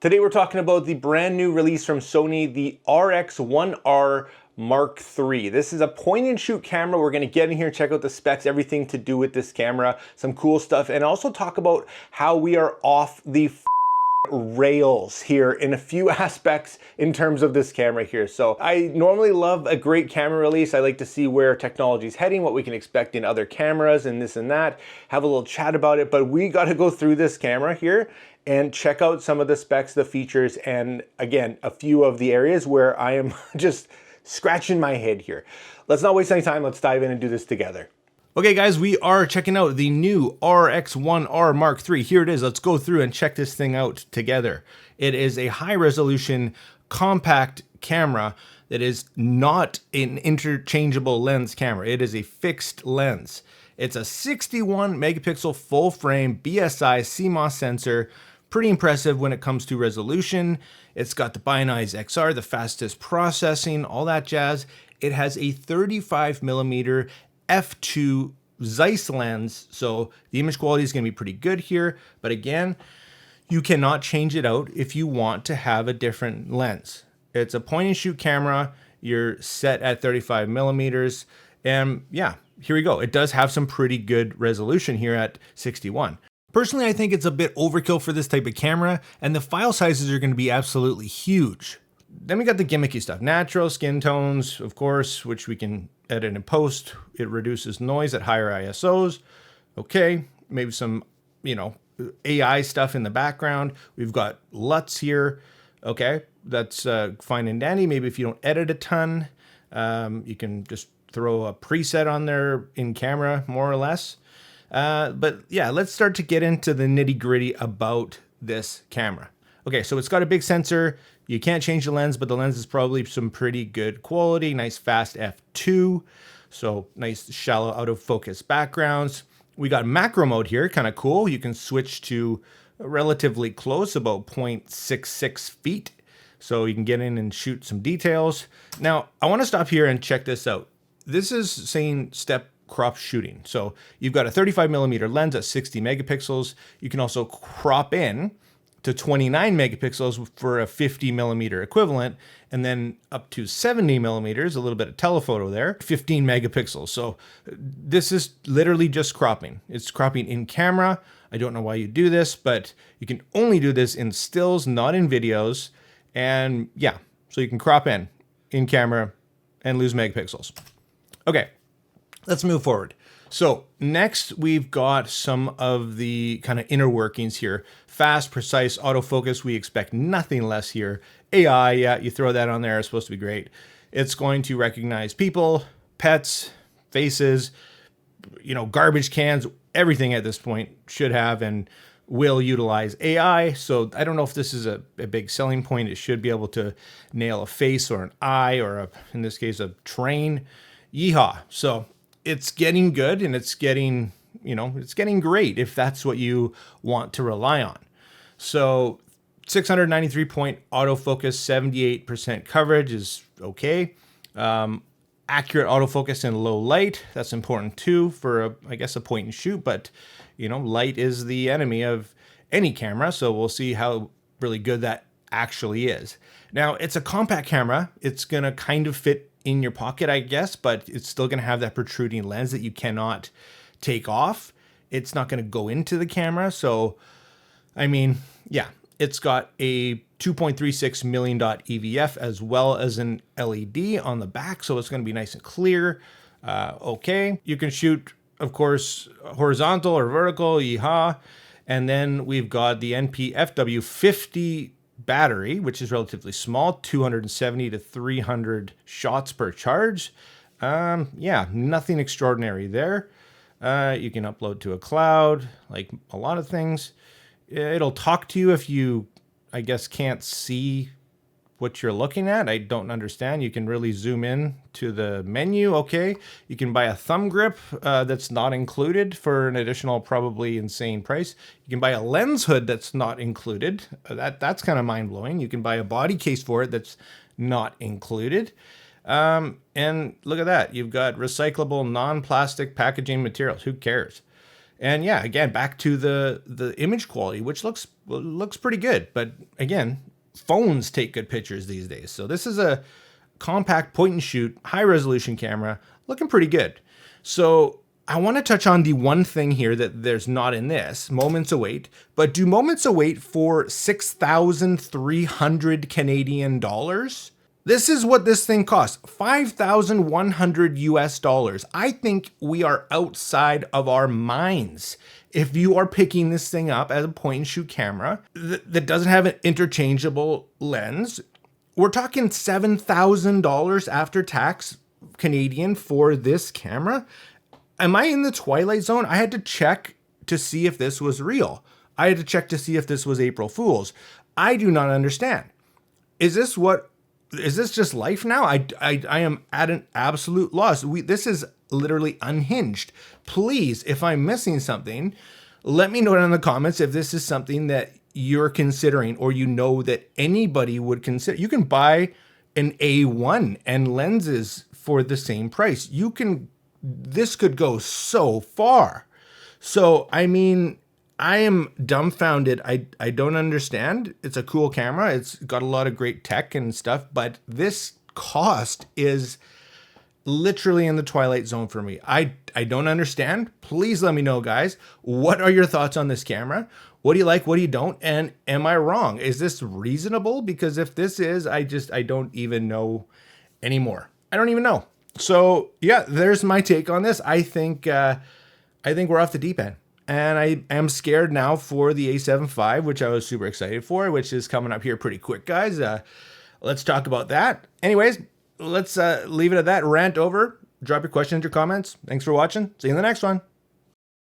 Today we're talking about the brand new release from Sony, the RX1R Mark III. This is a point and shoot camera. We're gonna get in here and check out the specs, everything to do with this camera, some cool stuff, and also talk about how we are off the rails here in a few aspects in terms of this camera here. So I normally love a great camera release. I like to see where technology is heading, what we can expect in other cameras and this and that, have a little chat about it, but we got to go through this camera here and check out some of the specs, the features, and again, a few of the areas where I am just scratching my head here. Let's not waste any time. Let's dive in and do this together. Okay guys, we are checking out the new RX1R Mark III. Here it is. Let's go through and check this thing out together. It is a high resolution compact camera that is not an interchangeable lens camera. It is a fixed lens. It's a 61 megapixel full frame BSI CMOS sensor. Pretty impressive when it comes to resolution. It's got the Bineyes XR, the fastest processing, all that jazz. It has a 35 millimeter f2 Zeiss lens, so the image quality is going to be pretty good here, but again, you cannot change it out if you want to have a different lens. It's a point and shoot camera. You're set at 35 millimeters, and yeah, here we go. It does have some pretty good resolution here at 61. Personally, I think it's a bit overkill for this type of camera, and the file sizes are going to be absolutely huge. Then we got the gimmicky stuff. Natural skin tones, of course, which we can edit and post. It reduces noise at higher ISOs. Okay, maybe some, AI stuff in the background. We've got LUTs here. Okay, that's fine and dandy. Maybe if you don't edit a ton, you can just throw a preset on there in camera, more or less. But yeah, let's start to get into the nitty gritty about this camera. Okay, so it's got a big sensor. You can't change the lens, but the lens is probably some pretty good quality. Nice fast f2. So nice shallow out of focus backgrounds. We got macro mode here, kind of cool. You can switch to relatively close, about 0.66 feet. So you can get in and shoot some details. Now, I want to stop here and check this out. This is saying step crop shooting. So you've got a 35 millimeter lens at 60 megapixels. You can also crop in to 29 megapixels for a 50 millimeter equivalent, and then up to 70 millimeters, a little bit of telephoto there, 15 megapixels. So this is literally just cropping. It's cropping in camera. I don't know why you do this, but you can only do this in stills, not in videos. And yeah, so you can crop in camera and lose megapixels. Okay, let's move forward. So next we've got some of the kind of inner workings here. Fast, precise autofocus. We expect nothing less here. AI, yeah, you throw that on there. It's supposed to be great. It's going to recognize people, pets, faces, garbage cans, everything at this point should have and will utilize AI. So I don't know if this is a big selling point. It should be able to nail a face or an eye or in this case, a train. Yeehaw. So it's getting good and it's getting, it's getting great if that's what you want to rely on. So 693 point autofocus, 78% coverage is okay. Accurate autofocus in low light, that's important too for I guess a point and shoot, but light is the enemy of any camera. So we'll see how really good that actually is. Now it's a compact camera. It's going to kind of fit in your pocket, I guess, but it's still going to have that protruding lens that you cannot take off. It's not going to go into the camera. So, I mean, yeah, it's got a 2.36 million dot EVF as well as an LED on the back. So it's going to be nice and clear. Okay. You can shoot, of course, horizontal or vertical, yeehaw. And then we've got the NP-FW50 battery, which is relatively small, 270 to 300 shots per charge. Yeah, nothing extraordinary there. You can upload to a cloud, like a lot of things. It'll talk to you if you, I guess, can't see what you're looking at. I don't understand. You can really zoom in to the menu. Okay. You can buy a thumb grip that's not included for an additional probably insane price. You can buy a lens hood that's not included. That's kind of mind-blowing. You can buy a body case for it that's not included. And look at that. You've got recyclable non-plastic packaging materials. Who cares? And yeah, again, back to the image quality, which looks pretty good. But again, phones take good pictures these days. So this is a compact point and shoot, high resolution camera, looking pretty good. So I want to touch on the one thing here that there's not in this, moments await, but do moments await for 6,300 Canadian dollars? This is what this thing costs, 5,100 US dollars. I think we are outside of our minds if you are picking this thing up as a point and shoot camera that doesn't have an interchangeable lens. We're talking $7,000 after tax Canadian for this camera. Am I in the twilight zone? I had to check to see if this was real. I had to check to see if this was April Fool's. I do not understand. Is this just life now? I am at an absolute loss. This is literally unhinged. Please, if I'm missing something, let me know down in the comments if this is something that you're considering or you know that anybody would consider. You can buy an A1 and lenses for the same price. This could go so far. So, I mean, I am dumbfounded. I don't understand. It's a cool camera. It's got a lot of great tech and stuff, but this cost is literally in the twilight zone for me. I don't understand. Please let me know, guys. What are your thoughts on this camera? What do you like? What do you don't? And am I wrong? Is this reasonable? Because if this is, I don't even know anymore. I don't even know. So yeah, there's my take on this. I think we're off the deep end, and I am scared now for the A7 IV, which I was super excited for, which is coming up here pretty quick, guys. Let's talk about that. Anyways, let's leave it at that. Rant over. Drop your questions, your comments. Thanks for watching. See you in the next one.